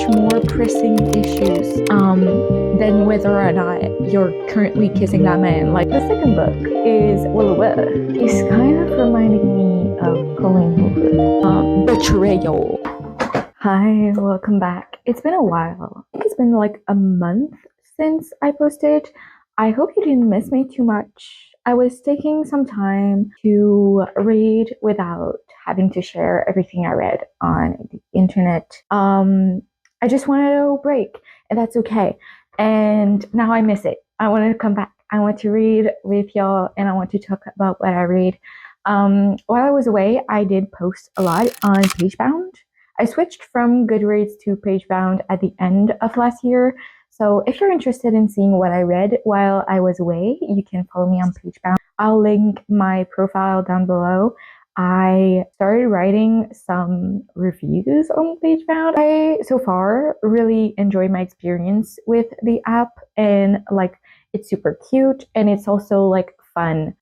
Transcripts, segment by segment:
much more pressing issues than whether or not you're currently kissing that man. Like the second book is it's kind of reminding me of Colleen Hoover. Betrayal. Hi, welcome back. It's been a while. I think it's been like a month since I posted. I hope you didn't miss me too much. I was taking some time to read without having to share everything I read on the internet. I just wanted a little break, and that's okay. And now I miss it. I want to come back. I want to read with y'all, and I want to talk about what I read. While I was away, I did post a lot on Pagebound. I switched from Goodreads to Pagebound at the end of last year. So if you're interested in seeing what I read while I was away, you can follow me on Pagebound. I'll link my profile down below. I started writing some reviews on Pagebound. I, so far, really enjoyed my experience with the app, and like it's super cute and it's also like fun.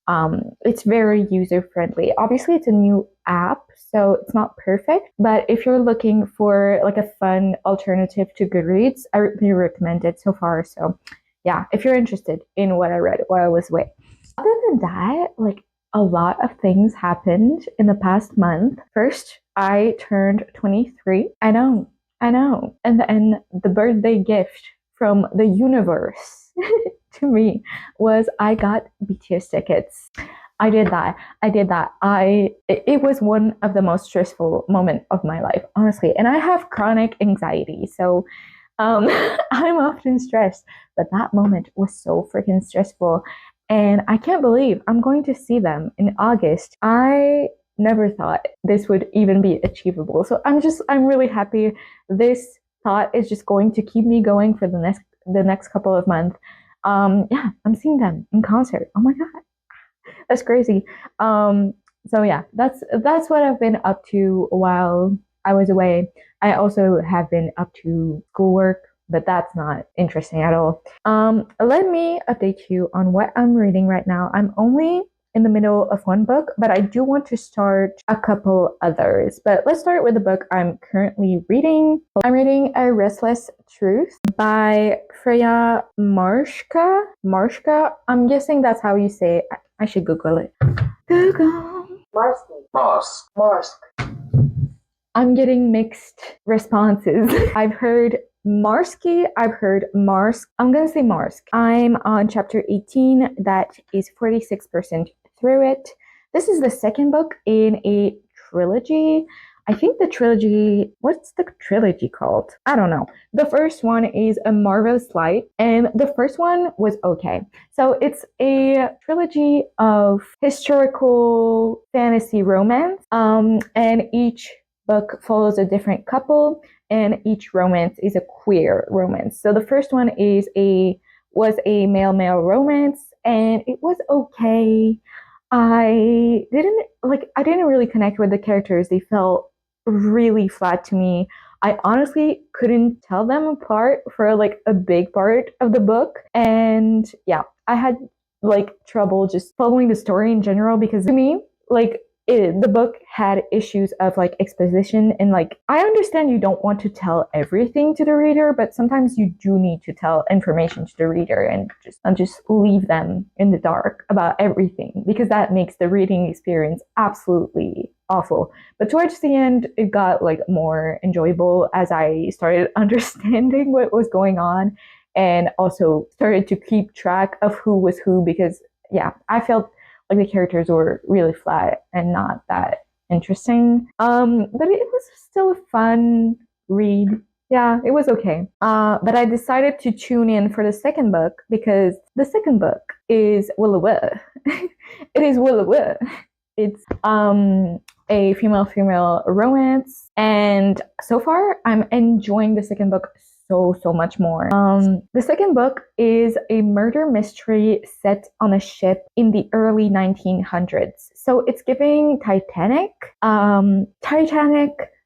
It's very user-friendly. Obviously, it's a new app, so it's not perfect, but if you're looking for like a fun alternative to Goodreads, I really recommend it so far. So yeah, if you're interested in what I read while I was away. Other than that, like a lot of things happened in the past month. First, I turned 23. I know. And then the birthday gift from the universe to me was I got BTS tickets. I did that. It was one of the most stressful moments of my life, honestly. And I have chronic anxiety, so I'm often stressed. But that moment was so freaking stressful. And I can't believe I'm going to see them in August. I never thought this would even be achievable. So I'm really happy. This thought is just going to keep me going for the next couple of months. Yeah, I'm seeing them in concert. Oh my God. That's crazy. So yeah, that's what I've been up to while I was away. I also have been up to schoolwork, but that's not interesting at all. Let me update you on what I'm reading right now. I'm only in the middle of one book, but I do want to start a couple others. But let's start with the book I'm currently reading. I'm reading A Restless Truth by Freya Marshka. Marshka? I'm guessing that's how you say it. I should Google it. Google. Marsk. I'm getting mixed responses. I've heard Marsky, I've heard Marsk. I'm gonna say Marsk. I'm on chapter 18. That is 46% through it. This is the second book in a trilogy. I think the trilogy, what's the trilogy called? I don't know. The first one is A Marvelous Light, and the first one was okay. So it's a trilogy of historical fantasy romance, and each book follows a different couple, and each romance is a queer romance. So the first one was a male romance, and it was okay. I didn't really connect with the characters. They felt really flat to me. I honestly couldn't tell them apart for like a big part of the book. And yeah, I had like trouble just following the story in general, because to me, like the book had issues of like exposition, and like I understand you don't want to tell everything to the reader, but sometimes you do need to tell information to the reader and just leave them in the dark about everything, because that makes the reading experience absolutely awful. But towards the end, it got like more enjoyable as I started understanding what was going on, and also started to keep track of who was who, because yeah, I felt like the characters were really flat and not that interesting. But it was still a fun read. Yeah, it was okay. But I decided to tune in for the second book, because the second book is Willa. It is Willa. It's a female romance, and so far I'm enjoying the second book so much more. The second book is a murder mystery set on a ship in the early 1900s. So it's giving Titanic,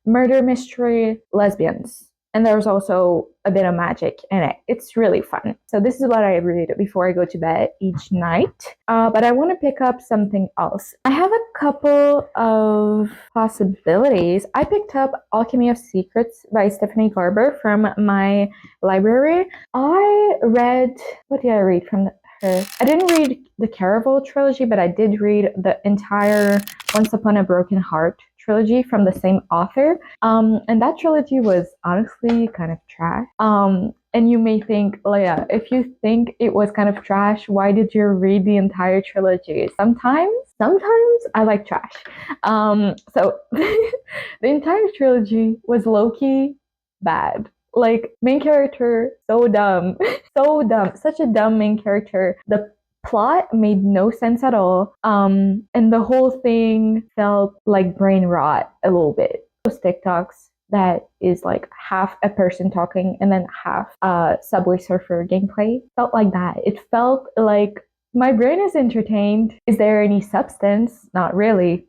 murder mystery, lesbians. And there's also a bit of magic in it. It's really fun. So this is what I read before I go to bed each night. But I want to pick up something else. I have a couple of possibilities. I picked up Alchemy of Secrets by Stephanie Garber from my library. What did I read from her? I didn't read the Caraval trilogy, but I did read the entire Once Upon a Broken Heart trilogy from the same author. And that trilogy was honestly kind of trash. And you may think, Leia, if you think it was kind of trash, why did you read the entire trilogy? Sometimes I like trash. So the entire trilogy was low-key bad. Like, main character, so dumb. So dumb. Such a dumb main character. The plot made no sense at all. And the whole thing felt like brain rot a little bit. Those TikToks that is like half a person talking and then half Subway Surfer gameplay felt like that. It felt like my brain is entertained. Is there any substance? Not really.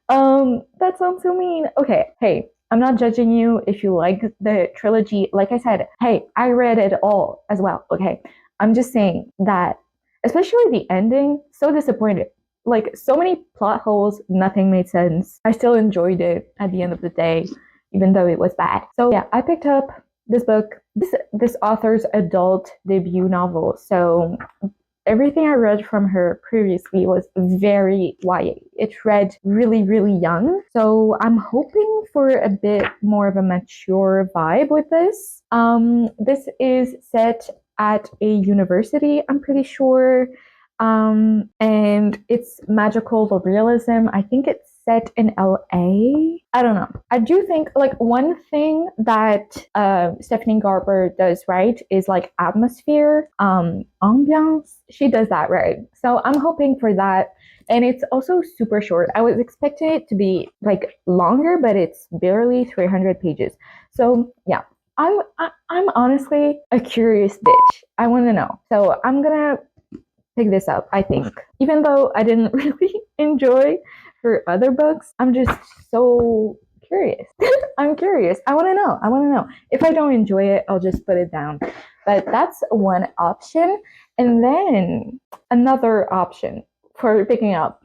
That sounds so mean. Okay, hey, I'm not judging you if you like the trilogy. Like I said, hey, I read it all as well. Okay, I'm just saying that, especially the ending, so disappointed. Like, so many plot holes, nothing made sense. I still enjoyed it at the end of the day, even though it was bad. So yeah, I picked up this book, this author's adult debut novel. So everything I read from her previously was very YA. It read really, really young. So I'm hoping for a bit more of a mature vibe with this. This is set at a university, I'm pretty sure. And it's magical realism. I think it's set in LA. I don't know. I do think like one thing that Stephanie Garber does right is like atmosphere, ambiance. She does that right. So I'm hoping for that. And it's also super short. I was expecting it to be like longer, but it's barely 300 pages. So yeah, I'm honestly a curious bitch. I want to know. So I'm gonna pick this up, I think. Even though I didn't really enjoy her other books, I'm just so curious. I'm curious. I want to know. I want to know. If I don't enjoy it, I'll just put it down. But that's one option. And then another option for picking up.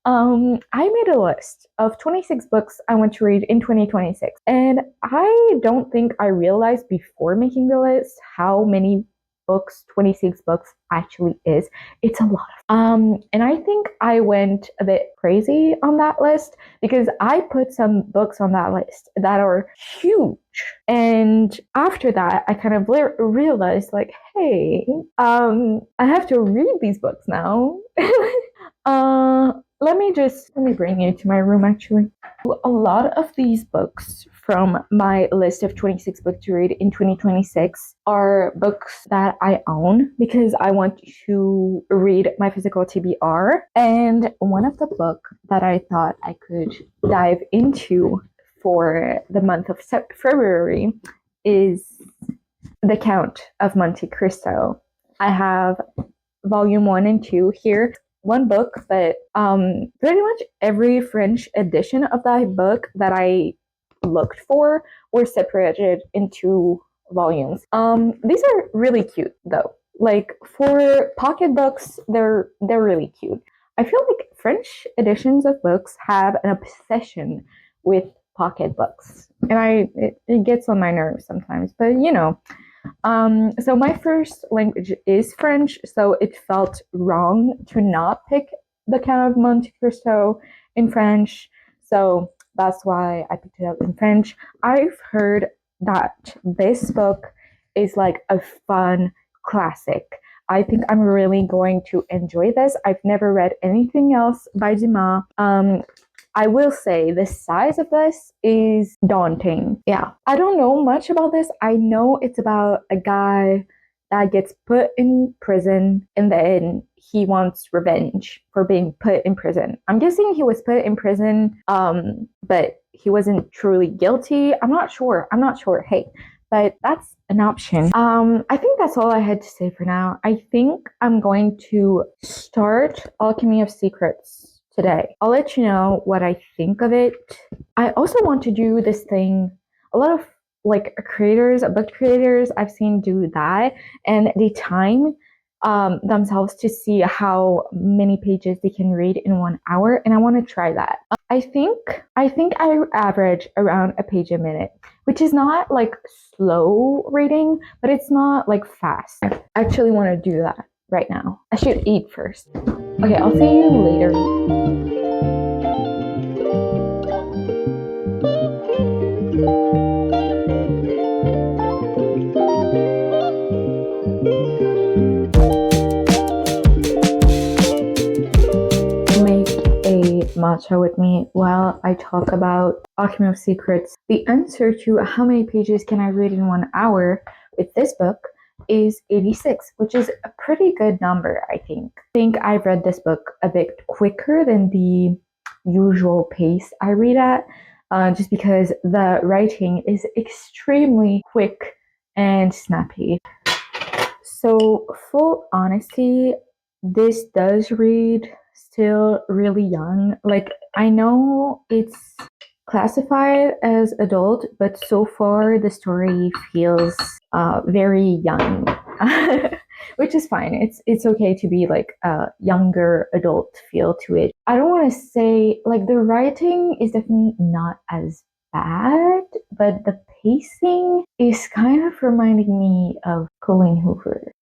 I made a list of 26 books I want to read in 2026. And I don't think I realized before making the list how many books 26 books actually is. It's a lot. And I think I went a bit crazy on that list because I put some books on that list that are huge. And after that, I kind of realized like, hey, I have to read these books now. Let me bring you to my room actually. A lot of these books from my list of 26 books to read in 2026 are books that I own because I want to read my physical TBR. And one of the books that I thought I could dive into for the month of February is The Count of Monte Cristo. I have volume 1 and 2 here. One book, but pretty much every French edition of that book that I looked for were separated into volumes. These are really cute though. Like for pocket books, they're really cute. I feel like French editions of books have an obsession with pocket books, and it gets on my nerves sometimes. But you know. So my first language is French, so it felt wrong to not pick The Count of Monte Cristo in French. So that's why I picked it up in French. I've heard that this book is like a fun classic. I think I'm really going to enjoy this. I've never read anything else by Dumas. I will say the size of this is daunting. Yeah, I don't know much about this. I know it's about a guy that gets put in prison and then he wants revenge for being put in prison. I'm guessing he was put in prison, but he wasn't truly guilty. I'm not sure. Hey, but that's an option. I think that's all I had to say for now. I think I'm going to start Alchemy of Secrets today. I'll let you know what I think of it. I also want to do this thing. A lot of like book creators I've seen do that, and they time themselves to see how many pages they can read in 1 hour, and I want to try that. I think I average around a page a minute, which is not like slow reading, but it's not like fast. I actually want to do that right now. I should eat first. Okay, I'll see you later. Make a matcha with me while I talk about Alchemy of Secrets. The answer to how many pages can I read in 1 hour with this book is 86, which is a pretty good number, I think. I think I've read this book a bit quicker than the usual pace I read at, just because the writing is extremely quick and snappy. So, full honesty, this does read still really young. Like, I know it's classified as adult, but so far the story feels very young, which is fine. It's okay to be like a younger adult feel to it. I don't want to say like the writing is definitely not as bad, but the pacing is kind of reminding me of Colleen Hoover,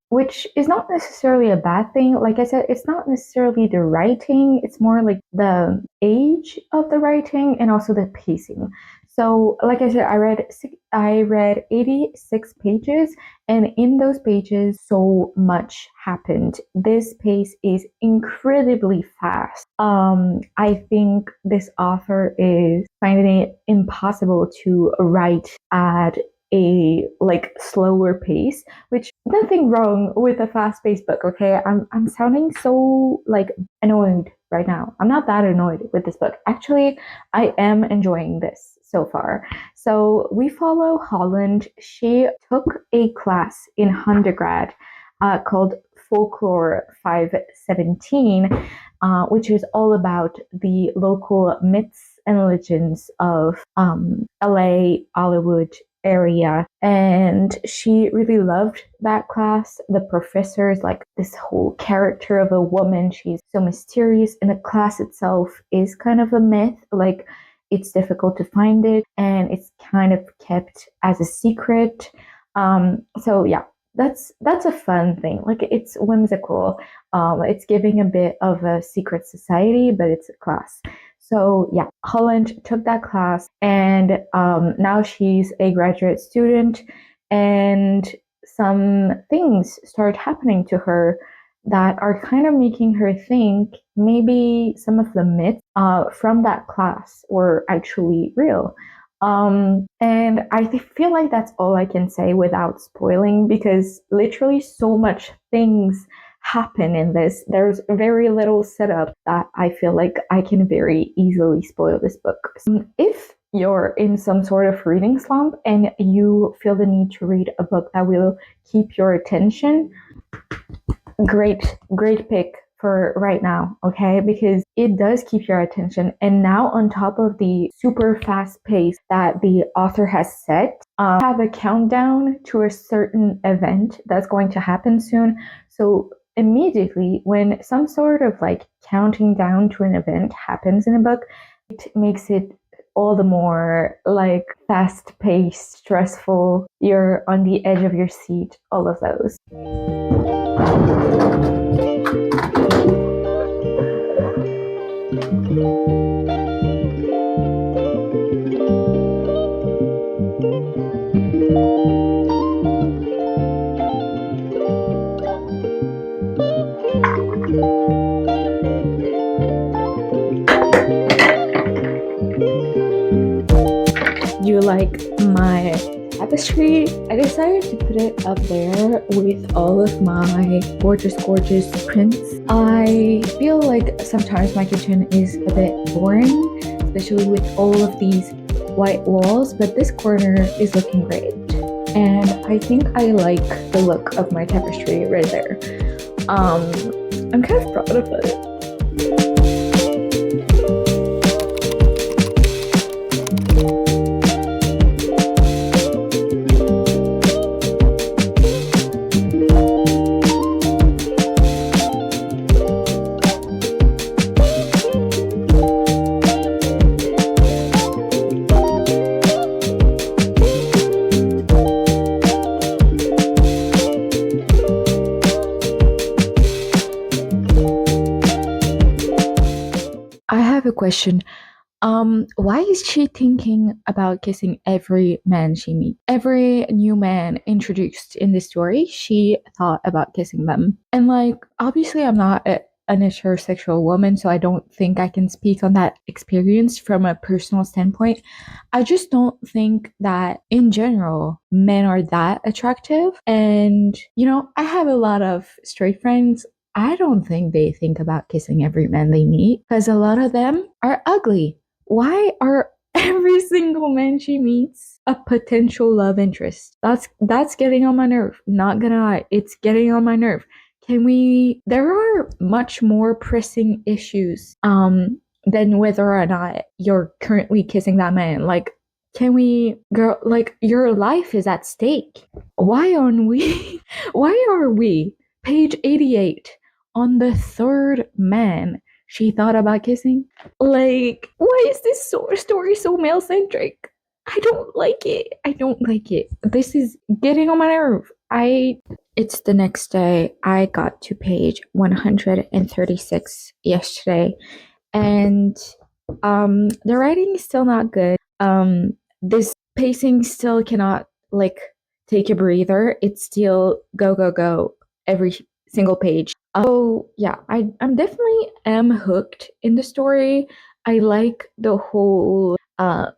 which is not necessarily a bad thing. Like I said, it's not necessarily the writing, it's more like the age of the writing and also the pacing. So, like I said, I read 86 pages, and in those pages, so much happened. This pace is incredibly fast. I think this author is finding it impossible to write at a like slower pace, which nothing wrong with a fast-paced book, okay? I'm sounding so like annoyed right now. I'm not that annoyed with this book. Actually, I am enjoying this so far. So we follow Holland. She took a class in undergrad called Folklore 517, which is all about the local myths and legends of LA, Hollywood area. And she really loved that class. The professor is like this whole character of a woman. She's so mysterious, and the class itself is kind of a myth. Like, it's difficult to find it, and it's kind of kept as a secret. So yeah, that's a fun thing. Like, it's whimsical. It's giving a bit of a secret society, but it's a class. So yeah, Holland took that class, and now she's a graduate student, and some things start happening to her that are kind of making her think maybe some of the myths from that class were actually real. And I feel like that's all I can say without spoiling, because literally so much things happen in this. There's very little setup that I feel like I can very easily spoil this book. If you're in some sort of reading slump and you feel the need to read a book that will keep your attention, great pick for right now, okay? Because it does keep your attention. And now, on top of the super fast pace that the author has set, have a countdown to a certain event that's going to happen soon. So immediately when some sort of like counting down to an event happens in a book, it makes it all the more like fast paced, stressful, you're on the edge of your seat, all of those. You like my tapestry? I decided to put it up there with all of my gorgeous prints. I feel like sometimes my kitchen is a bit boring, especially with all of these white walls, but this corner is looking great. And I think I like the look of my tapestry right there. I'm kind of proud of it. question. Why is she thinking about kissing every man she meets? Every new man introduced in this story, she thought about kissing them. And like, obviously, I'm not an heterosexual woman, so I don't think I can speak on that experience from a personal standpoint. I just don't think that in general, men are that attractive. And, I have a lot of straight friends. I don't think they think about kissing every man they meet because a lot of them are ugly. Why are every single man she meets a potential love interest? That's getting on my nerve. Not gonna lie, it's getting on my nerve. There are much more pressing issues than whether or not you're currently kissing that man. Like, can we girl like your life is at stake. Why are we page 88 on the third man she thought about kissing? Like, why is this story so male centric? I don't like it. I don't like it. This is getting on my nerve. It's the next day. I got to page 136 yesterday, and the writing is still not good. This pacing still cannot like take a breather. It's still go go go every single page. Oh yeah, I'm definitely am hooked in the story. I like the whole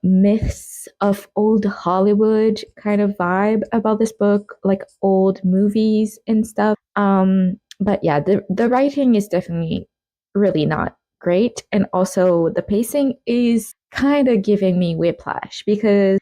myths of old Hollywood kind of vibe about this book, like old movies and stuff. But yeah, the writing is definitely really not great, and also the pacing is kind of giving me whiplash because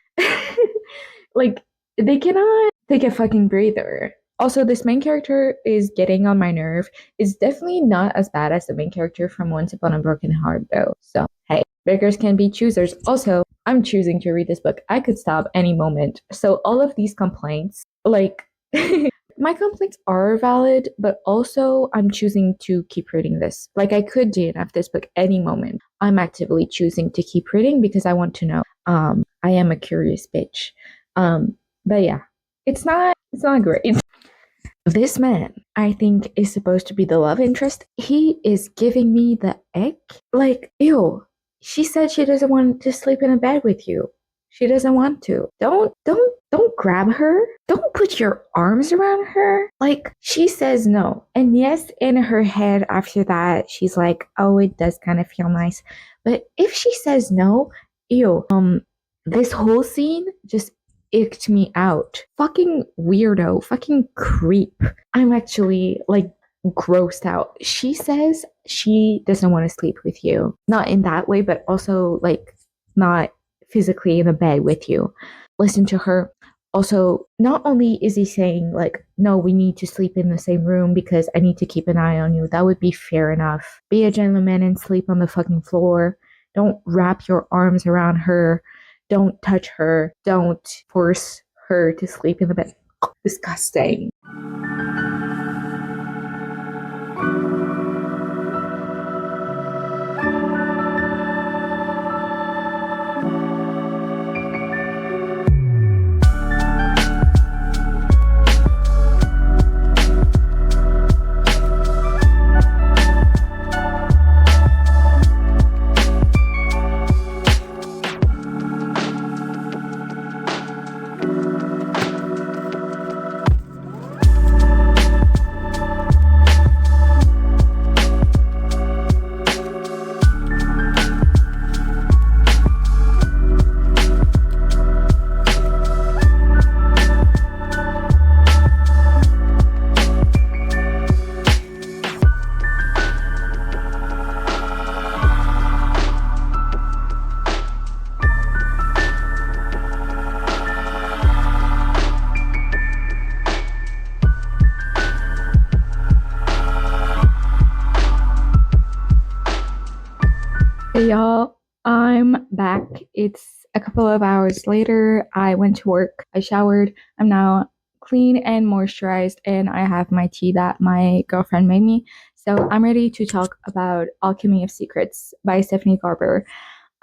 like they cannot take a fucking breather. Also, this main character is getting on my nerve. It's definitely not as bad as the main character from Once Upon a Broken Heart, though. So, hey, beggars can be choosers. Also, I'm choosing to read this book. I could stop any moment. So, all of these complaints, like, my complaints are valid, but also I'm choosing to keep reading this. Like, I could DNF this book any moment. I'm actively choosing to keep reading because I want to know. I am a curious bitch. But yeah, it's not great. This man, I think, is supposed to be the love interest. He is giving me the ick. Like, ew. She said she doesn't want to sleep in a bed with you. She doesn't want to. Don't grab her. Don't put your arms around her. Like, she says no. And yes, in her head after that, she's like, oh, it does kind of feel nice. But if she says no, ew. This whole scene just icked me out. Fucking weirdo. Fucking creep. I'm actually like grossed out. She says she doesn't want to sleep with you. Not in that way, but also like not physically in a bed with you. Listen to her. Also, not only is he saying like, no, we need to sleep in the same room because I need to keep an eye on you. That would be fair enough. Be a gentleman and sleep on the fucking floor. Don't wrap your arms around her. Don't touch her. Don't force her to sleep in the bed. Disgusting. Hey y'all, I'm back. It's a couple of hours later. I went to work, I showered, I'm now clean and moisturized, and I have my tea that my girlfriend made me. So I'm ready to talk about Alchemy of Secrets by Stephanie Garber.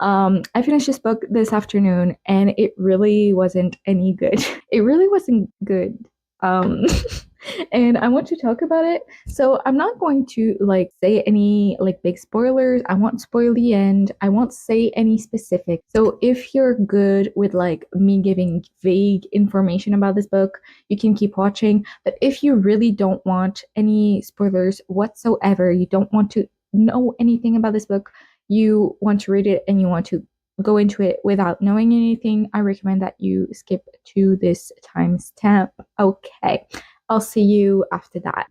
I finished this book this afternoon and it really wasn't any good. It really wasn't good. And I want to talk about it. So I'm not going to like say any like big spoilers. I won't spoil the end. I won't say any specific. So if you're good with like me giving vague information about this book, you can keep watching. But if you really don't want any spoilers whatsoever, you don't want to know anything about this book, you want to read it and you want to go into it without knowing anything, I recommend that you skip to this timestamp. Okay. I'll see you after that.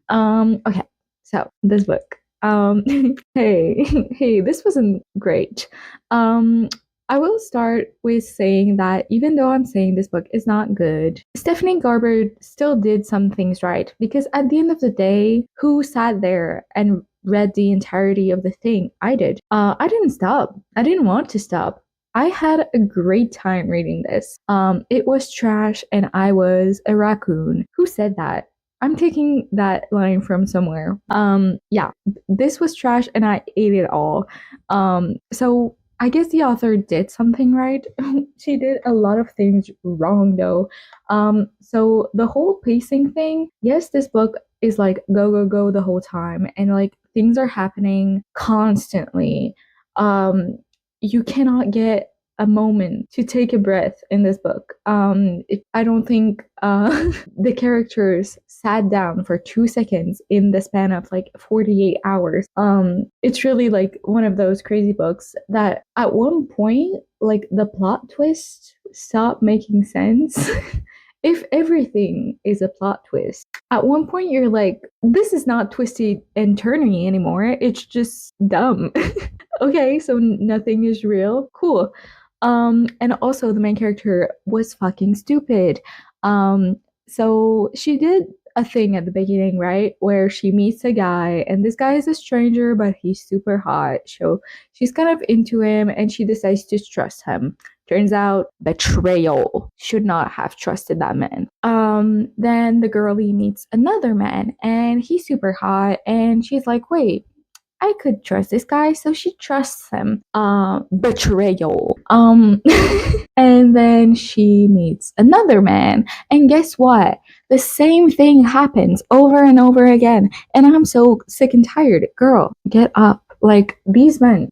Okay. So this book. Hey, hey, this wasn't great. Um, I will start with saying that even though I'm saying this book is not good, Stephanie Garber still did some things right because at the end of the day, who sat there and read the entirety of the thing? I did. I didn't stop. I didn't want to stop. I had a great time reading this. It was trash and I was a raccoon. Who said that? I'm taking that line from somewhere. Yeah, this was trash and I ate it all. So I guess the author did something right. She did a lot of things wrong though. So the whole pacing thing, yes, this book is like go, go, go the whole time and like things are happening constantly. Um, you cannot get a moment to take a breath in this book. I don't think the characters sat down for 2 seconds in the span of like 48 hours. It's really like one of those crazy books that at one point, like the plot twist stopped making sense. If everything is a plot twist, at one point you're like, this is not twisty and turny anymore. It's just dumb. Okay, so nothing is real. Cool. And also the main character was fucking stupid. Um, so she did a thing at the beginning, right, where she meets a guy, and this guy is a stranger, but he's super hot. So she's kind of into him, and she decides to trust him. Turns out betrayal. Should not have trusted that man. Then the girlie meets another man, and he's super hot, and she's like, wait, I could trust this guy, so she trusts him. Betrayal. And then she meets another man, and guess what? The same thing happens over and over again. And I'm so sick and tired. Girl, get up. Like these men.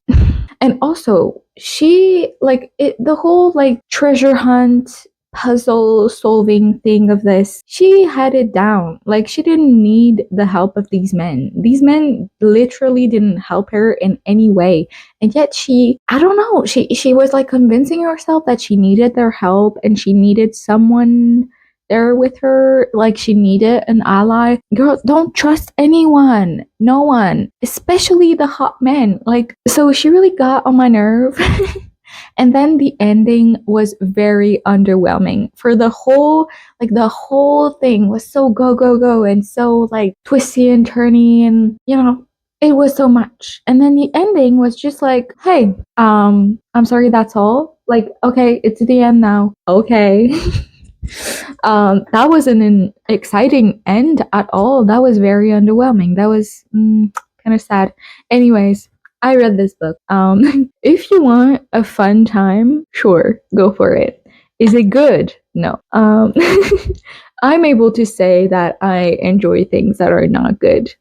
And also, she like it the whole like treasure hunt puzzle solving thing of this, she had it down. Like she didn't need the help of these men. These men literally didn't help her in any way. And yet she, I don't know, she was like convincing herself that she needed their help and she needed someone there with her, like she needed an ally. Girl, don't trust anyone. No one. Especially the hot men. Like, so she really got on my nerve. And then the ending was very underwhelming. For the whole, like the whole thing was so go, go, go and so like twisty and turny and you know, it was so much. And then the ending was just like, hey, I'm sorry, that's all. Like, okay, it's the end now. Okay. That wasn't an exciting end at all. That was very underwhelming. That was kind of sad. Anyways, I read this book. If you want a fun time, sure, go for it. Is it good? No. I'm able to say that I enjoy things that are not good.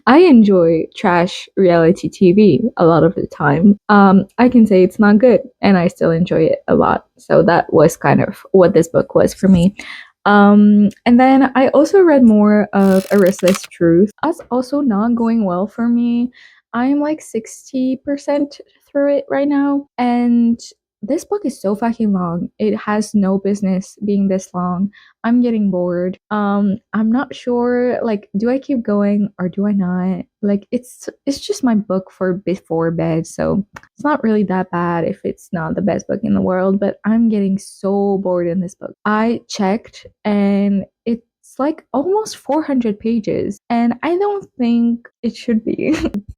I enjoy trash reality TV a lot of the time. I can say it's not good, and I still enjoy it a lot. So that was kind of what this book was for me. And then I also read more of A Restless Truth. That's also not going well for me. I'm like 60% through it right now, and this book is so fucking long. It has no business being this long. I'm getting bored. I'm not sure like do I keep going or do I not? Like it's just my book for before bed, so it's not really that bad if it's not the best book in the world, but I'm getting so bored in this book. I checked and it's like almost 400 pages and I don't think it should be.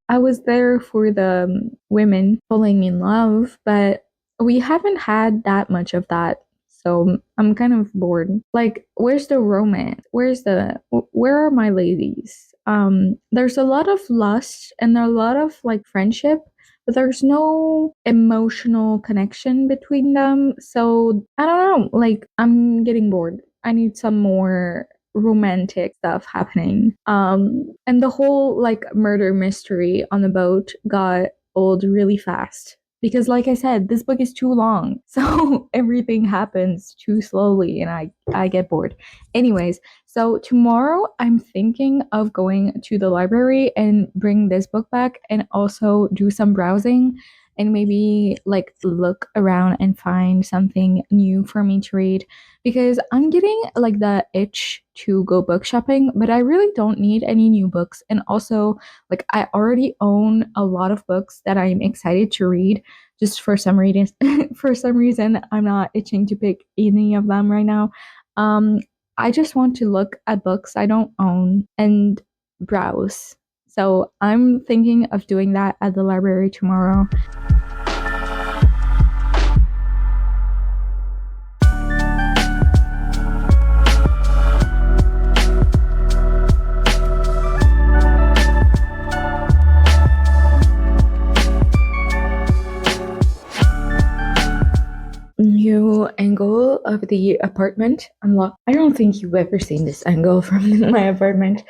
I was there for the women falling in love, but we haven't had that much of that. So I'm kind of bored. Like, where's the romance? Where are my ladies? There's a lot of lust and a lot of like friendship, but there's no emotional connection between them. So I don't know, like I'm getting bored. I need some more romantic stuff happening. And the whole like murder mystery on the boat got old really fast. Because like I said, this book is too long. So everything happens too slowly and I get bored. Anyways, so tomorrow I'm thinking of going to the library and bring this book back and also do some browsing and maybe like look around and find something new for me to read because I'm getting like the itch to go book shopping, but I really don't need any new books. And also, like I already own a lot of books that I'm excited to read. Just for some reason, for some reason, I'm not itching to pick any of them right now. Um, I just want to look at books I don't own and browse. So I'm thinking of doing that at the library tomorrow. New angle of the apartment unlocked. I don't think you've ever seen this angle from my apartment.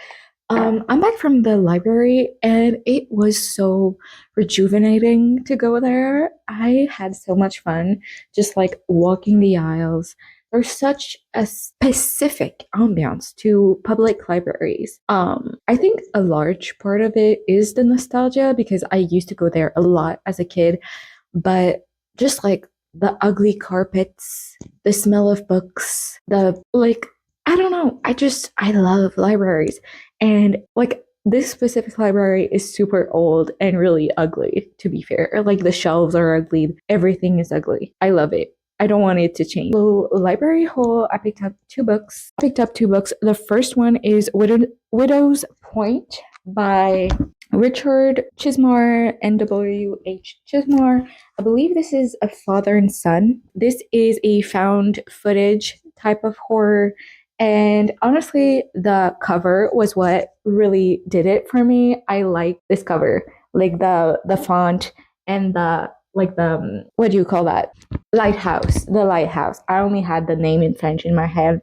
I'm back from the library and it was so rejuvenating to go there. I had so much fun just like walking the aisles. There's such a specific ambiance to public libraries. I think a large part of it is the nostalgia because I used to go there a lot as a kid, but just like the ugly carpets, the smell of books, the like I don't know. I love libraries. And like this specific library is super old and really ugly, to be fair. Like the shelves are ugly, everything is ugly. I love it. I don't want it to change. So, library haul, I picked up two books. The first one is Widow's Point by Richard Chismar, N.W.H. Chismar. I believe this is a father and son. This is a found footage type of horror. And honestly, the cover was what really did it for me. I like this cover, like the font and the like the what do you call that? Lighthouse. The lighthouse. I only had the name in French in my head.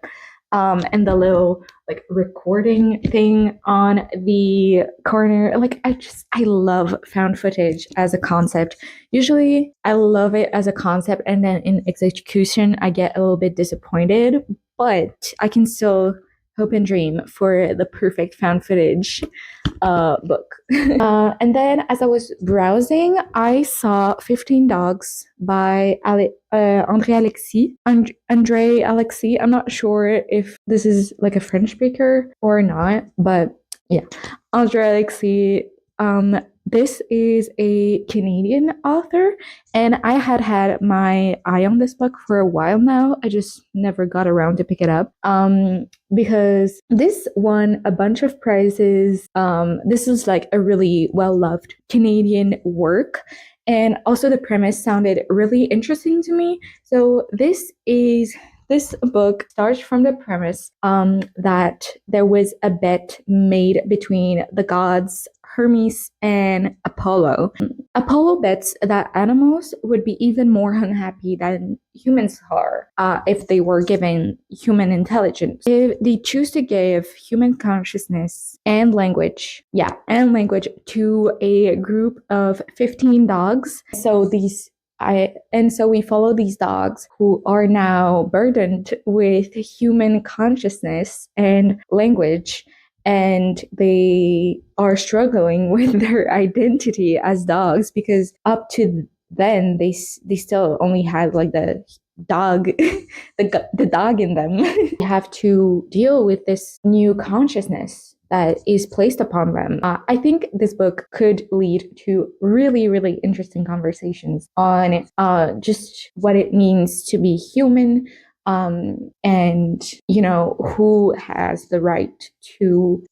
And the little like recording thing on the corner. Like I love found footage as a concept. Usually I love it as a concept and then in execution I get a little bit disappointed, but I can still hope and dream for the perfect found footage book. And then as I was browsing, I saw 15 Dogs by Andre Alexis. I'm not sure if this is like a French speaker or not, but yeah, Andre Alexis. This is a Canadian author, and I had my eye on this book for a while now. I just never got around to pick it up. Because this won a bunch of prizes. This is like a really well-loved Canadian work. And also the premise sounded really interesting to me. So this book starts from the premise that there was a bet made between the gods Hermes and Apollo. Apollo bets that animals would be even more unhappy than humans are if they were given human intelligence. If they choose to give human consciousness and language to a group of 15 dogs. So we follow these dogs who are now burdened with human consciousness and language, and they are struggling with their identity as dogs because up to then they still only had like the dog the dog in them. They have to deal with this new consciousness that is placed upon them. I think this book could lead to really, really interesting conversations on just what it means to be human, and who has the right to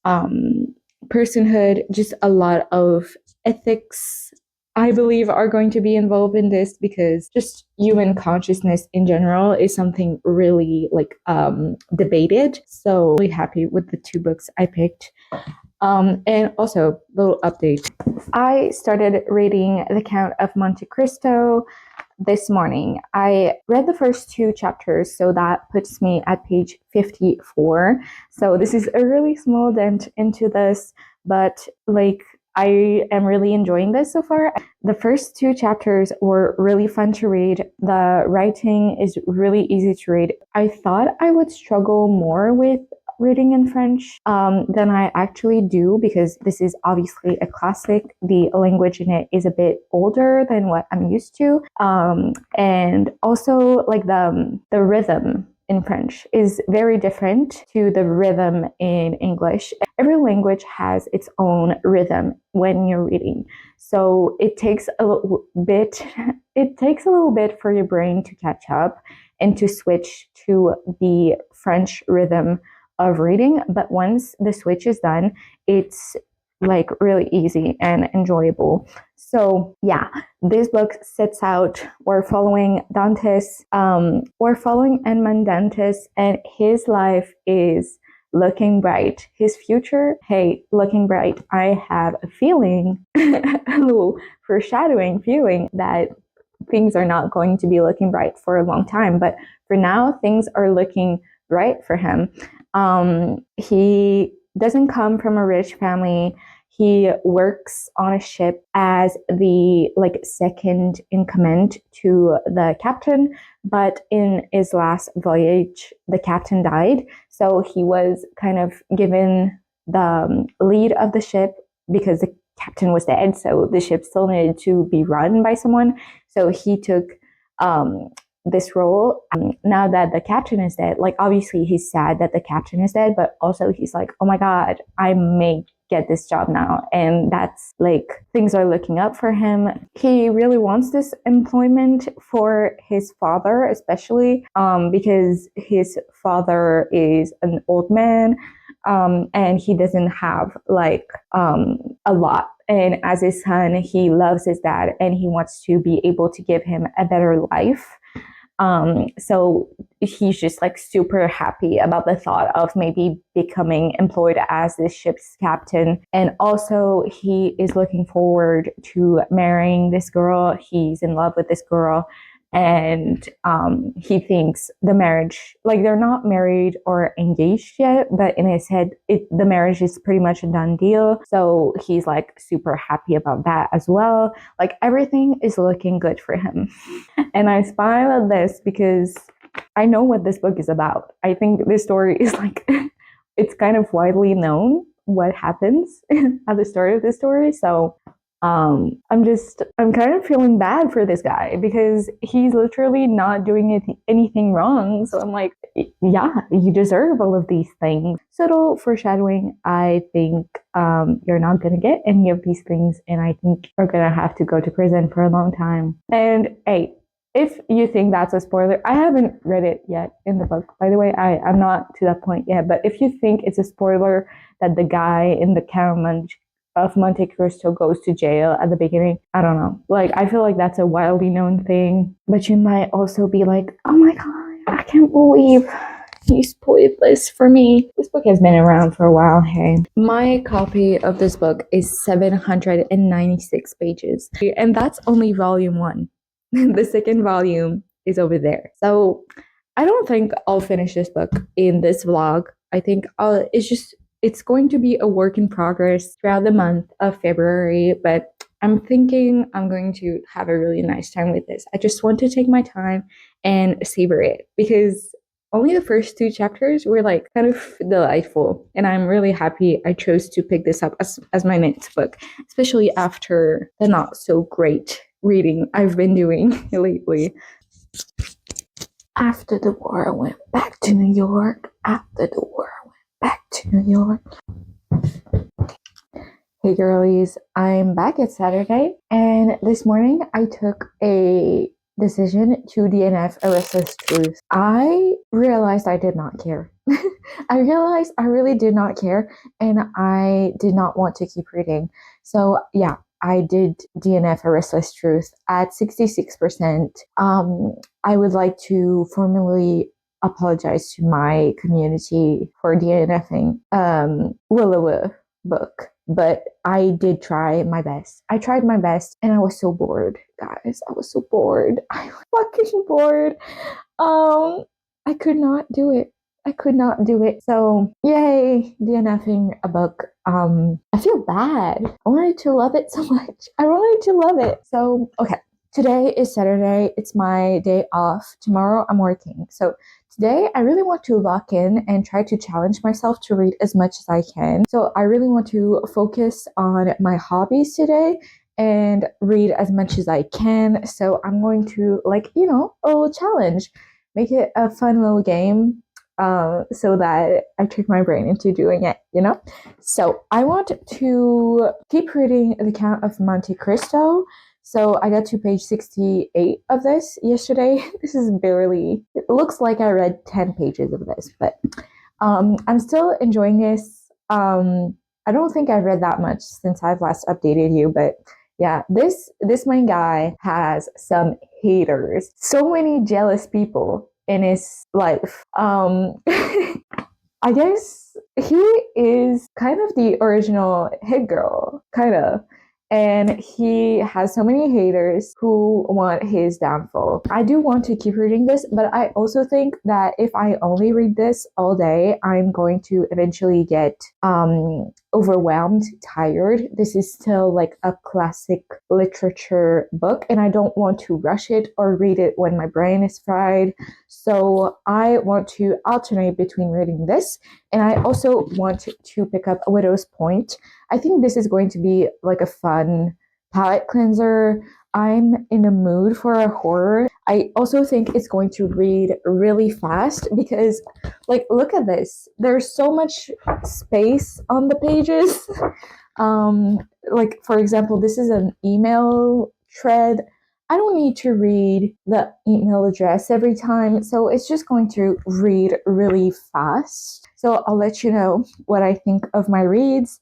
personhood. Just a lot of ethics, I believe, are going to be involved in this because just human consciousness in general is something really like debated. So really happy with the two books I picked. And also, little update. I started reading The Count of Monte Cristo this morning. I read the first 2 chapters, so that puts me at page 54. So this is a really small dent into this, but like I am really enjoying this so far. The first 2 chapters were really fun to read. The writing is really easy to read. I thought I would struggle more with reading in French than I actually do, because this is obviously a classic. The language in it is a bit older than what I'm used to. And also like the rhythm in French is very different to the rhythm in English. Every language has its own rhythm when you're reading. So it takes a little bit for your brain to catch up and to switch to the French rhythm of reading. But once the switch is done, it's like really easy and enjoyable. So yeah, this book sets out, we're following Edmond Dantes, and his life is looking bright. His future, hey, looking bright. I have a feeling, a little foreshadowing feeling, that things are not going to be looking bright for a long time. But for now, things are looking bright for him. He doesn't come from a rich family. He works on a ship as the second in command to the captain, but in his last voyage, the captain died. So he was kind of given the lead of the ship because the captain was dead. So the ship still needed to be run by someone. So he took this role. Now that the captain is dead, like obviously he's sad that the captain is dead, but also he's like, oh my God, I may get this job now. And that's like, things are looking up for him. He really wants this employment for his father, especially because his father is an old man, and he doesn't have a lot. And as his son, he loves his dad and he wants to be able to give him a better life. So he's just like super happy about the thought of maybe becoming employed as this ship's captain. And also he is looking forward to marrying this girl. He's in love with this girl. And he thinks the marriage, like they're not married or engaged yet, but in his head, the marriage is pretty much a done deal. So he's like super happy about that as well. Like everything is looking good for him. And I smile at this because I know what this book is about. I think this story is like, it's kind of widely known what happens at the start of this story. So I'm kind of feeling bad for this guy because he's literally not doing anything wrong. So I'm like, yeah, you deserve all of these things. Subtle foreshadowing. I think you're not going to get any of these things. And I think you're going to have to go to prison for a long time. And hey, if you think that's a spoiler, I haven't read it yet in the book. By the way, I'm not to that point yet. But if you think it's a spoiler that the guy in the Count of Monte Cristo goes to jail at the beginning, I don't know. Like, I feel like that's a widely known thing. But you might also be like, oh my God, I can't believe you spoiled this for me. This book has been around for a while, hey. My copy of this book is 796 pages. And that's only volume 1. The second volume is over there. So I don't think I'll finish this book in this vlog. I think it's going to be a work in progress throughout the month of February, but I'm thinking I'm going to have a really nice time with this. I just want to take my time and savor it because only the first 2 chapters were like kind of delightful. And I'm really happy I chose to pick this up as my next book, especially after the not so great reading I've been doing lately. After the war, I went back to New York. After the war, I went back to New York. Hey girlies, I'm back. It's Saturday, and this morning I took a decision to DNF a Restless Truth. I realized I did not care. I realized I really did not care, and I did not want to keep reading. So yeah, I did DNF a Restless Truth at 66%. I would like to formally apologize to my community for DNFing book, but I did try my best. I tried my best and I was so bored, guys. I was so bored. I was fucking bored. I could not do it. I could not do it. So yay, DNFing a book. I feel bad. I wanted to love it so much. I wanted to love it. So okay. Today is Saturday. It's my day off. Tomorrow I'm working. So today I really want to lock in and try to challenge myself to read as much as I can. So I really want to focus on my hobbies today and read as much as I can. So I'm going to, like, a little challenge, make it a fun little game, so that I trick my brain into doing it. So I want to keep reading The Count of Monte Cristo. So I got to page 68 of this yesterday. This is barely, it looks like I read 10 pages of this, but I'm still enjoying this. I don't think I've read that much since I've last updated you, but yeah, this main guy has some haters. So many jealous people in his life. I guess he is kind of the original hit girl, kind of. And he has so many haters who want his downfall. I do want to keep reading this, but I also think that if I only read this all day, I'm going to eventually get overwhelmed, tired. This is still like a classic literature book, and I don't want to rush it or read it when my brain is fried. So I want to alternate between reading this, and I also want to pick up A Widow's Point. I think this is going to be like a fun palate cleanser. I'm in the mood for a horror. I also think it's going to read really fast because, like, look at this. There's so much space on the pages. Like, for example, this is an email thread. I don't need to read the email address every time, so it's just going to read really fast. So I'll let you know what I think of my reads.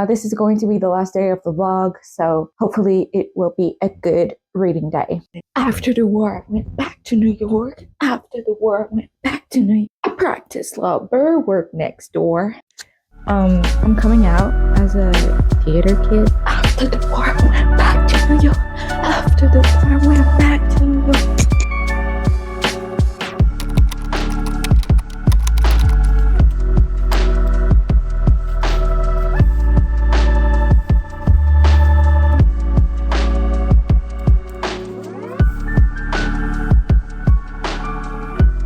This is going to be the last day of the vlog, so hopefully it will be a good reading day. After the war, I went back to New York. After the war, I went back to New York. I practiced law, Burr worked next door. I'm coming out as a theater kid. After the war, I went back to New York. After the war, I went back to New York.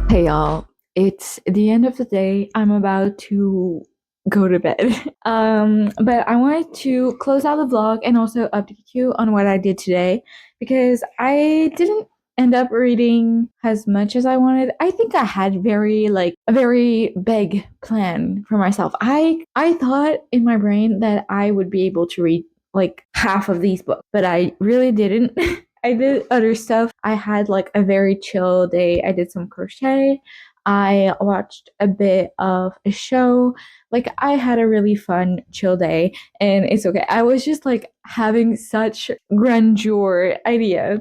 Hey y'all, it's the end of the day. I'm about to go to bed. But I wanted to close out the vlog and also update you on what I did today because I didn't end up reading as much as I wanted. I think I had a very big plan for myself. I thought in my brain that I would be able to read like half of these books, but I really didn't. I did other stuff. I had like a very chill day. I did some crochet. I watched a bit of a show. Like, I had a really fun, chill day, and it's okay. I was just like having such grandeur ideas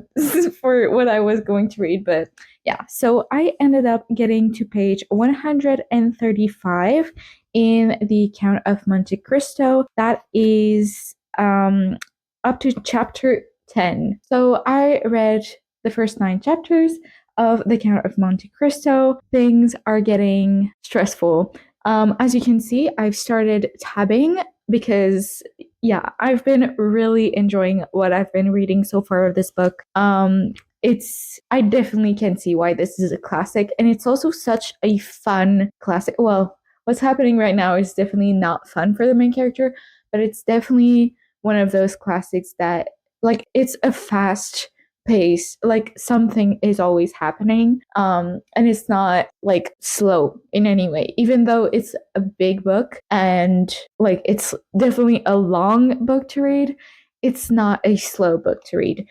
for what I was going to read, but yeah. So I ended up getting to page 135 in The Count of Monte Cristo. That is up to chapter 10. So I read the first 9 chapters of The Count of Monte Cristo. Things are getting stressful. As you can see, I've started tabbing because, yeah, I've been really enjoying what I've been reading so far of this book. I definitely can see why this is a classic, and it's also such a fun classic. Well, what's happening right now is definitely not fun for the main character, but it's definitely one of those classics that, like, it's a fast pace, like something is always happening, and it's not like slow in any way, even though it's a big book and like it's definitely a long book to read. It's not a slow book to read.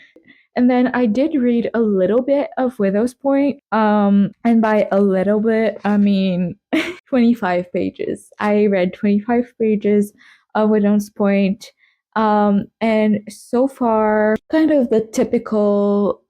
And then I did read a little bit of Widow's Point, and by a little bit I mean 25 pages. I read 25 pages of Widow's Point. And so far, kind of the typical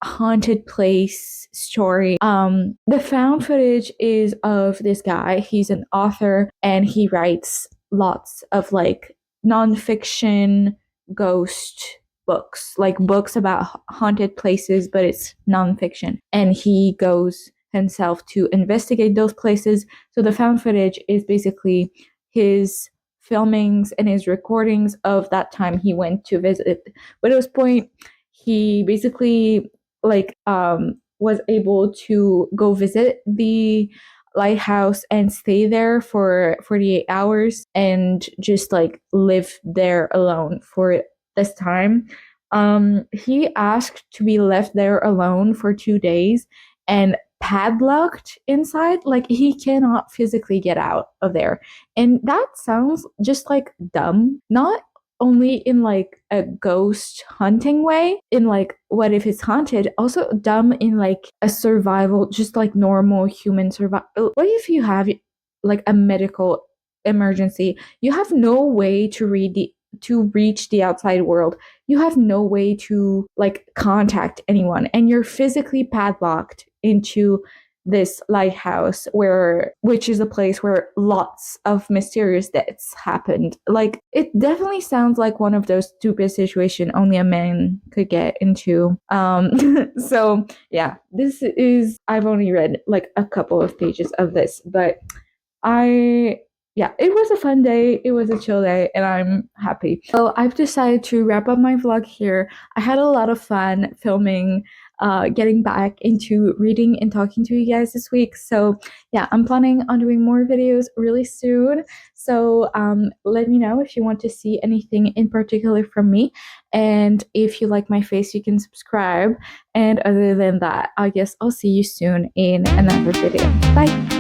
haunted place story. The found footage is of this guy. He's an author and he writes lots of like nonfiction ghost books, like books about haunted places, but it's nonfiction. And he goes himself to investigate those places. So the found footage is basically his filmings and his recordings of that time he went to visit. But at this point, he basically was able to go visit the lighthouse and stay there for 48 hours and just like live there alone for this time. He asked to be left there alone for 2 days and padlocked inside. Like he cannot physically get out of there. And that sounds just like dumb. Not only in like a ghost hunting way, in like what if it's haunted, also dumb in like a survival, just like normal human survival. What if you have like a medical emergency? You have no way to reach the outside world. You have no way to like contact anyone, and you're physically padlocked into this lighthouse which is a place where lots of mysterious deaths happened. Like it definitely sounds like one of those stupid situations only a man could get into. So yeah, I've only read like a couple of pages of this, but yeah, it was a fun day. It was a chill day, and I'm happy. So I've decided to wrap up my vlog here. I had a lot of fun filming, getting back into reading and talking to you guys this week. So yeah, I'm planning on doing more videos really soon. So let me know if you want to see anything in particular from me. And if you like my face, you can subscribe. And other than that, I guess I'll see you soon in another video. Bye!